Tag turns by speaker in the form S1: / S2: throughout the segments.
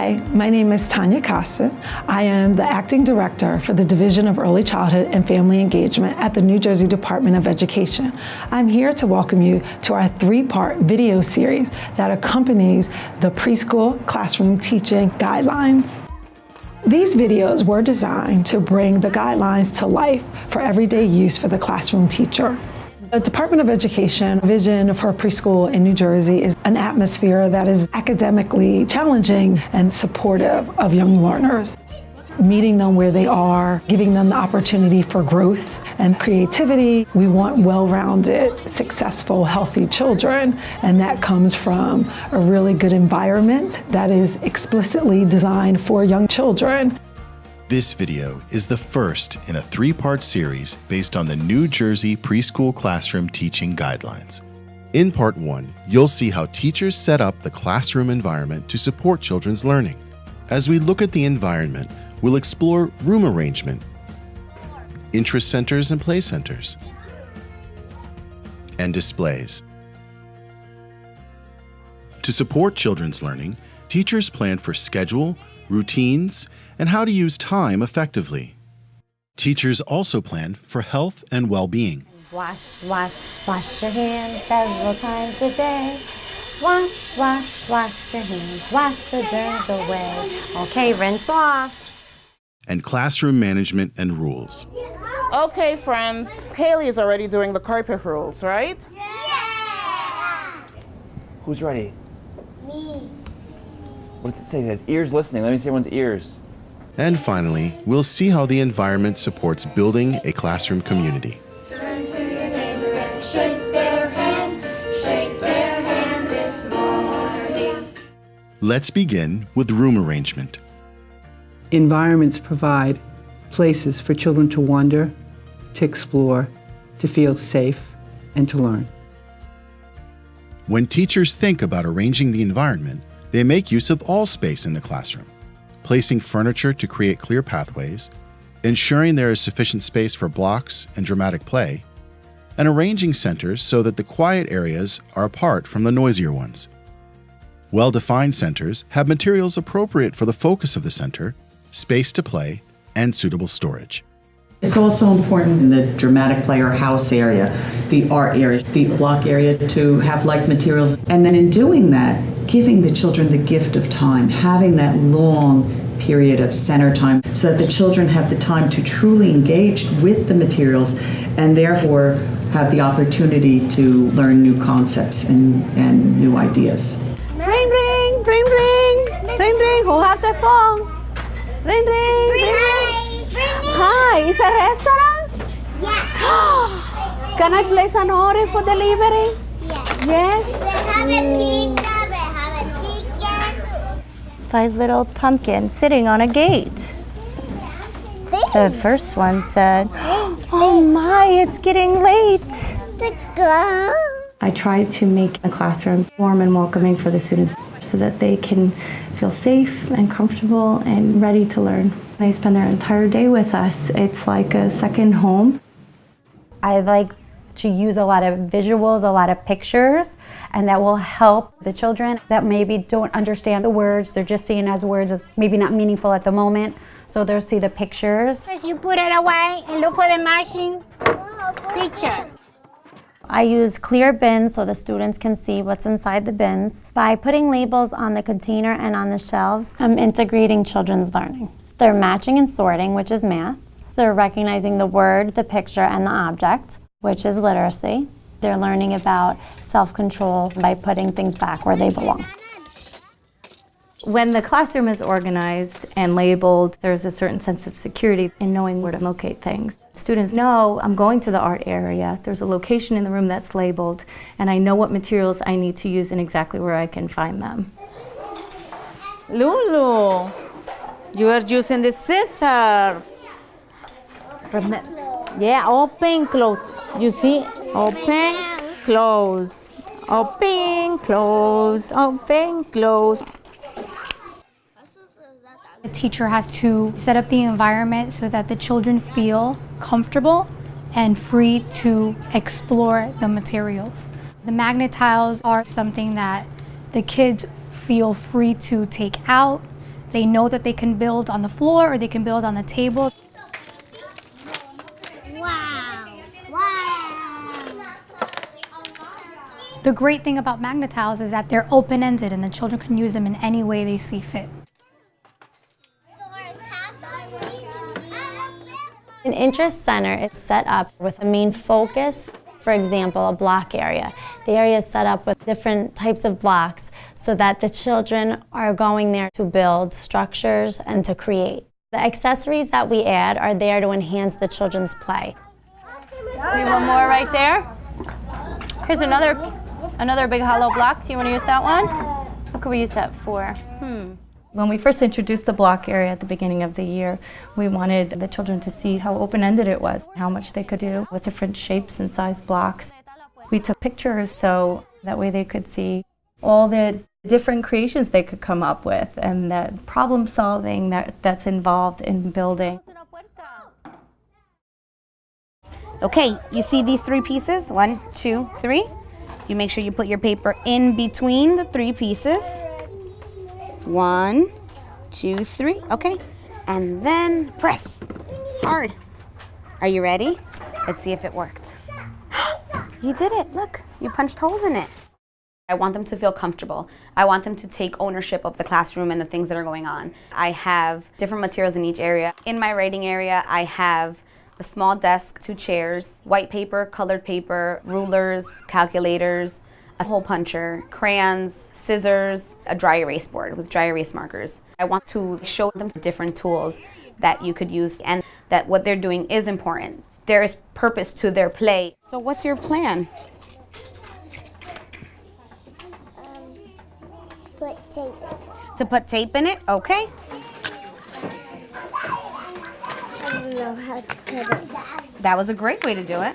S1: Hi, my name is Tanya Costin. I am the Acting Director for the Division of Early Childhood and Family Engagement at the New Jersey Department of Education. I'm here to welcome you to our three-part video series that accompanies the preschool classroom teaching guidelines. These videos were designed to bring the guidelines to life for everyday use for the classroom teacher. The Department of Education vision for preschool in New Jersey is an atmosphere that is academically challenging and supportive of young learners. Meeting them where they are, giving them the opportunity for growth and creativity. We want well-rounded, successful, healthy children, and that comes from a really good environment that is explicitly designed for young children.
S2: This video is the first in a three-part series based on the New Jersey Preschool Classroom Teaching Guidelines. In Part 1, you'll see how teachers set up the classroom environment to support children's learning. As we look at the environment, we'll explore room arrangement, interest centers and play centers, and displays. To support children's learning, teachers plan for schedule, routines, and how to use time effectively. Teachers also plan for health and well-being.
S3: Wash your hands several times a day. Wash your hands, wash the germs away. Okay, rinse off.
S2: And classroom management and rules.
S4: Okay, friends, Kaylee is already doing the carpet rules, right?
S5: Yeah!
S6: Who's ready?
S5: Me.
S6: What does it say? It has ears listening. Let me see everyone's ears.
S2: And finally, we'll see how the environment supports building a classroom community.
S5: Turn to your neighbor and shake their hands. Shake their hands this morning.
S2: Let's begin with room arrangement.
S7: Environments provide places for children to wander, to explore, to feel safe, and to learn.
S2: When teachers think about arranging the environment, they make use of all space in the classroom, placing furniture to create clear pathways, ensuring there is sufficient space for blocks and dramatic play, and arranging centers so that the quiet areas are apart from the noisier ones. Well-defined centers have materials appropriate for the focus of the center, space to play, and suitable storage.
S8: It's also important in the dramatic play or house area, the art area, the block area to have like materials. And then in doing that, giving the children the gift of time, having that long period of center time so that the children have the time to truly engage with the materials and therefore have the opportunity to learn new concepts and new ideas.
S3: Ring, ring, ring, ring, ring, ring. Who has the phone? Ring, ring, ring, ring. Hi, is a restaurant?
S5: Yeah.
S3: Can I place an order for delivery?
S5: Yeah.
S3: Yes.
S5: We have a pizza, we have a chicken.
S3: 5 little pumpkins sitting on a gate. The first one said, "Oh my, it's getting late."
S5: To go.
S9: I try to make the classroom warm and welcoming for the students so that they can feel safe and comfortable and ready to learn. They spend their entire day with us. It's like a second home.
S10: I like to use a lot of visuals, a lot of pictures, and that will help the children that maybe don't understand the words. They're just seeing as words as maybe not meaningful at the moment. So they'll see the pictures.
S5: You put it away and look for the matching picture.
S10: I use clear bins so the students can see what's inside the bins. By putting labels on the container and on the shelves, I'm integrating children's learning. They're matching and sorting, which is math. They're recognizing the word, the picture, and the object, which is literacy. They're learning about self-control by putting things back where they belong.
S11: When the classroom is organized and labeled, there's a certain sense of security in knowing where to locate things. Students know I'm going to the art area, there's a location in the room that's labeled, and I know what materials I need to use and exactly where I can find them.
S12: Lulu, you are using the scissor. Yeah, open, close. You see, open, close, open, close, open, close.
S13: The teacher has to set up the environment so that the children feel comfortable and free to explore the materials. The magnet tiles are something that the kids feel free to take out, They know that they can build on the floor or they can build on the table.
S5: Wow. Wow.
S13: The great thing about Magna Tiles is that they're open-ended and the children can use them in any way they see fit.
S10: An interest center is set up with a main focus, for example, a block area. The area is set up with different types of blocks so that the children are going there to build structures and to create. The accessories that we add are there to enhance the children's play.
S14: Need one more right there. Here's another big hollow block. Do you want to use that one? What could we use that for?
S11: When we first introduced the block area at the beginning of the year, we wanted the children to see how open-ended it was, how much they could do with different shapes and size blocks. We took pictures so that way they could see all the different creations they could come up with and that problem solving that's involved in building.
S14: Okay, you see these 3 pieces? 1, 2, 3. You make sure you put your paper in between the 3 pieces. 1, 2, 3. Okay, and then press hard. Are you ready? Let's see if it worked. You did it. Look, you punched holes in it. I want them to feel comfortable. I want them to take ownership of the classroom and the things that are going on. I have different materials in each area. In my writing area, I have a small desk, 2 chairs, white paper, colored paper, rulers, calculators, a hole puncher, crayons, scissors, a dry erase board with dry erase markers. I want to show them different tools that you could use and that what they're doing is important. There is purpose to their play. So what's your plan?
S5: Put tape.
S14: To put tape in it? Okay.
S5: I don't know how to cut it.
S14: That was a great way to do it.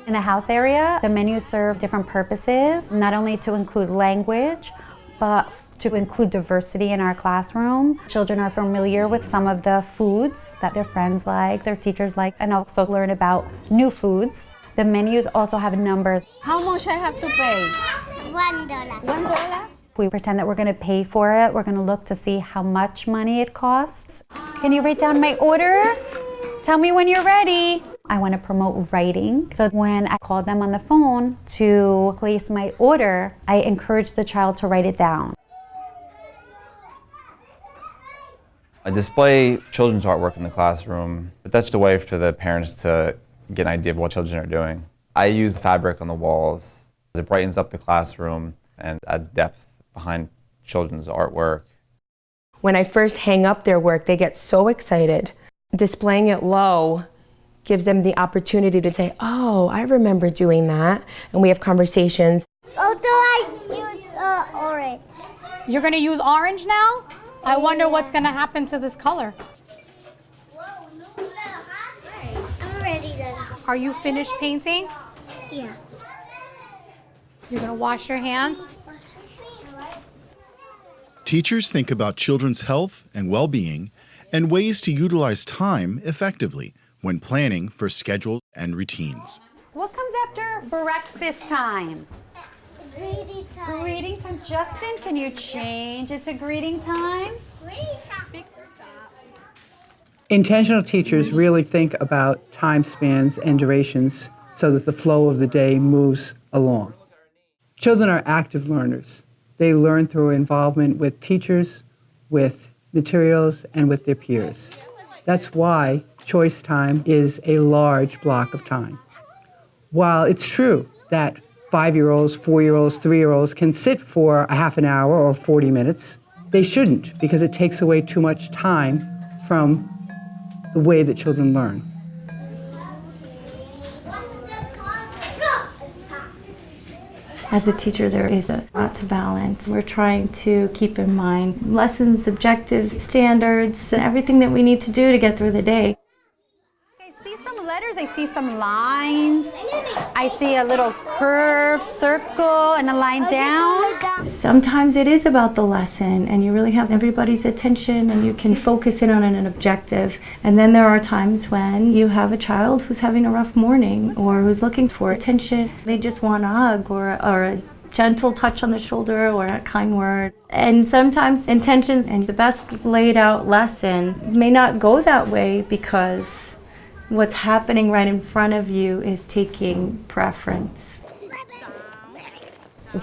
S10: In the house area, the menus serve different purposes, not only to include language, but to include diversity in our classroom. Children are familiar with some of the foods that their friends like, their teachers like, and also learn about new foods. The menus also have numbers.
S14: How much I have to pay?
S5: $1.
S14: $1?
S10: We pretend that we're going to pay for it. We're going to look to see how much money it costs. Can you write down my order? Tell me when you're ready. I want to promote writing. So when I call them on the phone to place my order, I encourage the child to write it down.
S6: I display children's artwork in the classroom, but that's the way for the parents to get an idea of what children are doing. I use fabric on the walls. It brightens up the classroom and adds depth behind children's artwork.
S15: When I first hang up their work, they get so excited. Displaying it low gives them the opportunity to say, oh, I remember doing that. And we have conversations.
S5: Although I use orange.
S13: You're going to use orange now? I wonder what's going to happen to this color.
S5: I'm ready then.
S13: Are you finished painting?
S5: Yeah.
S13: You're going to wash your hands?
S2: Teachers think about children's health and well-being and ways to utilize time effectively when planning for schedule and routines.
S16: What comes after breakfast time?
S5: Greeting time.
S16: Greeting time. Justin, can you change it to greeting time?
S7: Intentional teachers really think about time spans and durations so that the flow of the day moves along. Children are active learners. They learn through involvement with teachers, with materials, and with their peers. That's why choice time is a large block of time. While it's true that 5-year-olds, 4-year-olds, 3-year-olds can sit for a half an hour or 40 minutes, they shouldn't, because it takes away too much time from the way that children learn.
S11: As a teacher, there is a lot to balance. We're trying to keep in mind lessons, objectives, standards, and everything that we need to do to get through the day.
S16: I see some letters, I see some lines. I see a little curved circle and a line down.
S11: Sometimes it is about the lesson and you really have everybody's attention and you can focus in on an objective. And then there are times when you have a child who's having a rough morning or who's looking for attention. They just want a hug or a gentle touch on the shoulder or a kind word. And sometimes intentions and the best laid out lesson may not go that way because what's happening right in front of you is taking preference.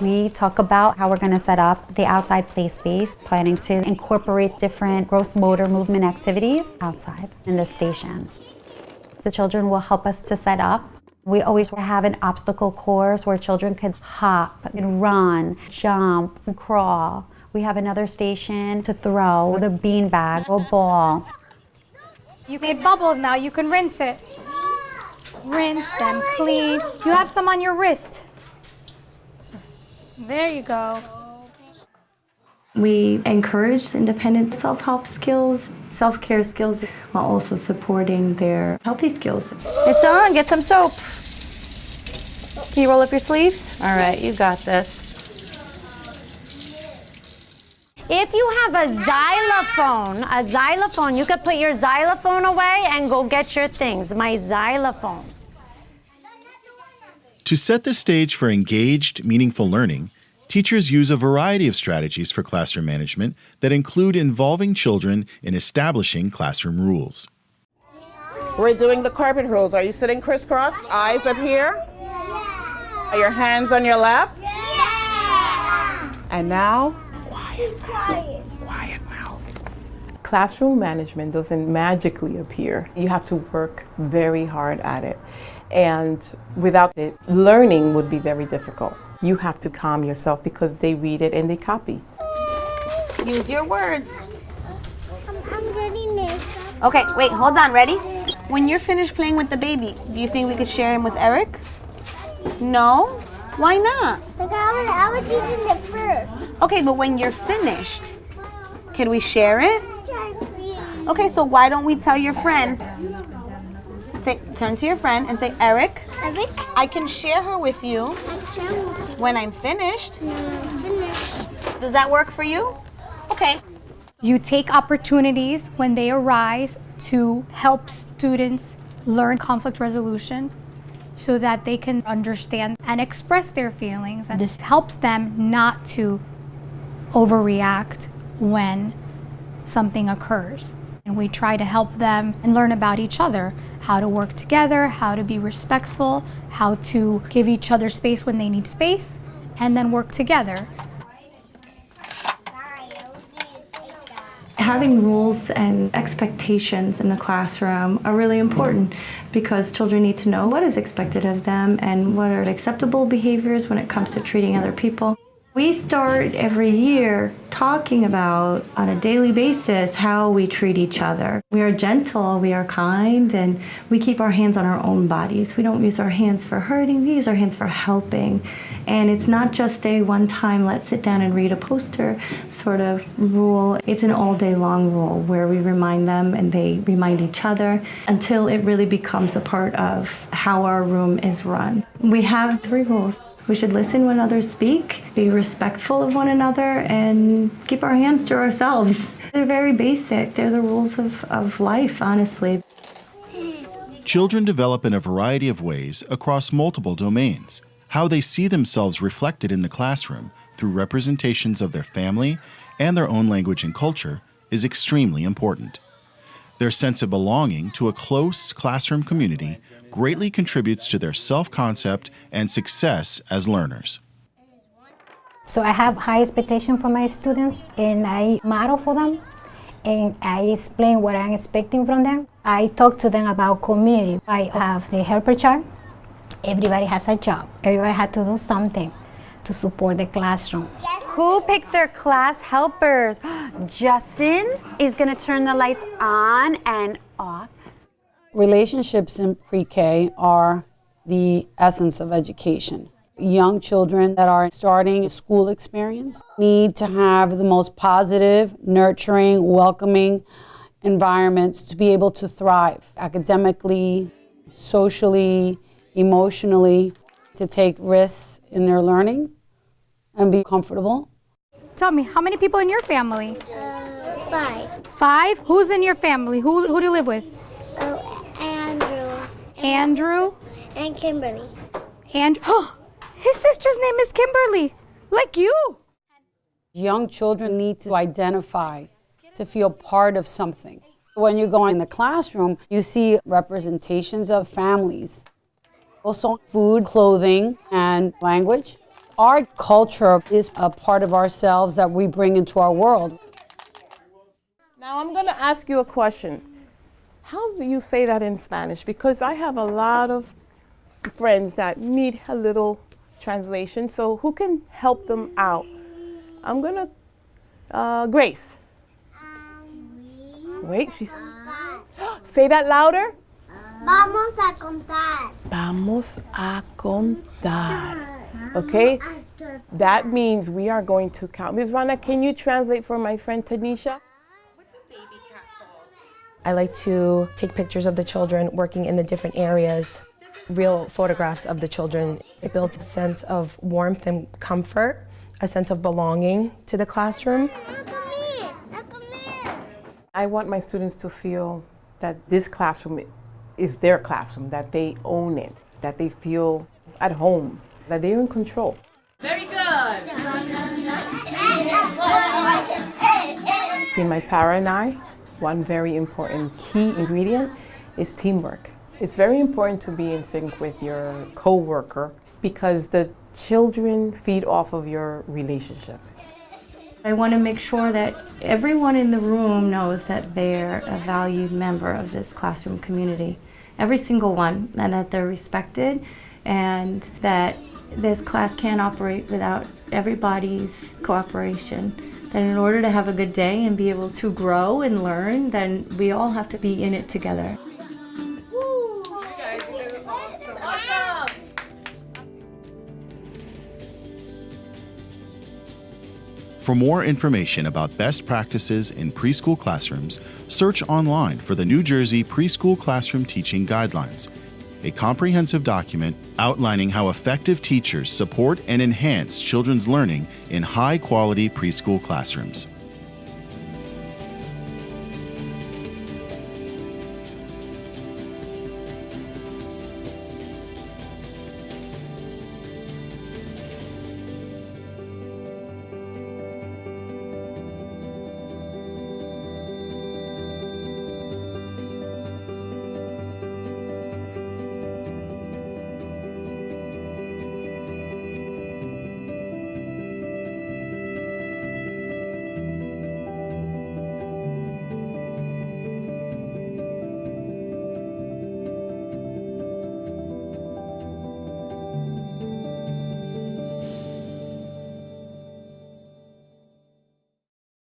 S3: We talk about how we're going to set up the outside play space, planning to incorporate different gross motor movement activities outside in the stations. The children will help us to set up. We always have an obstacle course where children can hop and run, jump, and crawl. We have another station to throw with a beanbag or ball.
S13: You made bubbles now, you can rinse it. Rinse them clean. You have some on your wrist. There you go.
S11: We encourage independent self-help skills, self-care skills, while also supporting their healthy skills.
S12: It's on, get some soap. Can you roll up your sleeves? All right, you got this.
S10: If you have a xylophone, you could put your xylophone away and go get your things. My xylophone.
S2: To set the stage for engaged, meaningful learning, teachers use a variety of strategies for classroom management that include involving children in establishing classroom rules.
S4: We're doing the carpet rules. Are you sitting crisscrossed? Eyes up here? Are your hands on your lap? And now, quiet mouth.
S17: Classroom management doesn't magically appear. You have to work very hard at it. And without it, learning would be very difficult. You have to calm yourself because they read it and they copy.
S14: Use your words.
S5: I'm getting this.
S14: Okay, wait, hold on, ready? When you're finished playing with the baby, do you think we could share him with Eric? No? Why not?
S5: Because I was using it first.
S14: Okay, but when you're finished, can we share it? Okay, so why don't we tell your friend? Turn to your friend and say, Eric, I can share her with you when I'm finished. Does that work for you? Okay.
S13: You take opportunities when they arise to help students learn conflict resolution so that they can understand and express their feelings. And this helps them not to overreact when something occurs. And we try to help them and learn about each other, how to work together, how to be respectful, how to give each other space when they need space, and then work together.
S11: Having rules and expectations in the classroom are really important because children need to know what is expected of them and what are acceptable behaviors when it comes to treating other people. We start every year talking about, on a daily basis, how we treat each other. We are gentle, we are kind, and we keep our hands on our own bodies. We don't use our hands for hurting, we use our hands for helping. And it's not just a one-time, let's sit down and read a poster sort of rule. It's an all-day long rule where we remind them and they remind each other until it really becomes a part of how our room is run. We have 3 rules. We should listen when others speak, be respectful of one another, and keep our hands to ourselves. They're very basic. They're the rules of life, honestly.
S2: Children develop in a variety of ways across multiple domains. How they see themselves reflected in the classroom through representations of their family and their own language and culture is extremely important. Their sense of belonging to a close classroom community greatly contributes to their self-concept and success as learners.
S18: So I have high expectation for my students, and I model for them, and I explain what I'm expecting from them. I talk to them about community. I have the helper chart. Everybody has a job. Everybody had to do something to support the classroom.
S16: Who picked their class helpers? Justin is going to turn the lights on and off.
S19: Relationships in pre-K are the essence of education. Young children that are starting a school experience need to have the most positive, nurturing, welcoming environments to be able to thrive academically, socially, emotionally, to take risks in their learning and be comfortable.
S13: Tell me, how many people in your family?
S5: 5.
S13: 5? Who's in your family? Who do you live with?
S5: Andrew.
S13: Andrew?
S5: And Kimberly.
S13: And
S12: His sister's name is Kimberly, like you.
S19: Young children need to identify, to feel part of something. When you go in the classroom, you see representations of families. Also food, clothing, and language. Our culture is a part of ourselves that we bring into our world.
S17: Now I'm going to ask you a question. How do you say that in Spanish? Because I have a lot of friends that need a little translation, so who can help them out? I'm going to, Grace. Wait, say that louder.
S5: Vamos a contar.
S17: Vamos a contar. Okay? That means we are going to count. Ms. Rana, can you translate for my friend Tanisha?
S15: I like to take pictures of the children working in the different areas, real photographs of the children. It builds a sense of warmth and comfort, a sense of belonging to the classroom.
S17: I want my students to feel that this classroom is their classroom, that they own it, that they feel at home, that they're in control.
S5: Very good.
S17: Between my para and I, one very important key ingredient is teamwork. It's very important to be in sync with your co-worker because the children feed off of your relationship.
S11: I want to make sure that everyone in the room knows that they're a valued member of this classroom community. Every single one, and that they're respected, and that this class can't operate without everybody's cooperation. That in order to have a good day and be able to grow and learn, then we all have to be in it together.
S2: For more information about best practices in preschool classrooms, search online for the New Jersey Preschool Classroom Teaching Guidelines, a comprehensive document outlining how effective teachers support and enhance children's learning in high-quality preschool classrooms.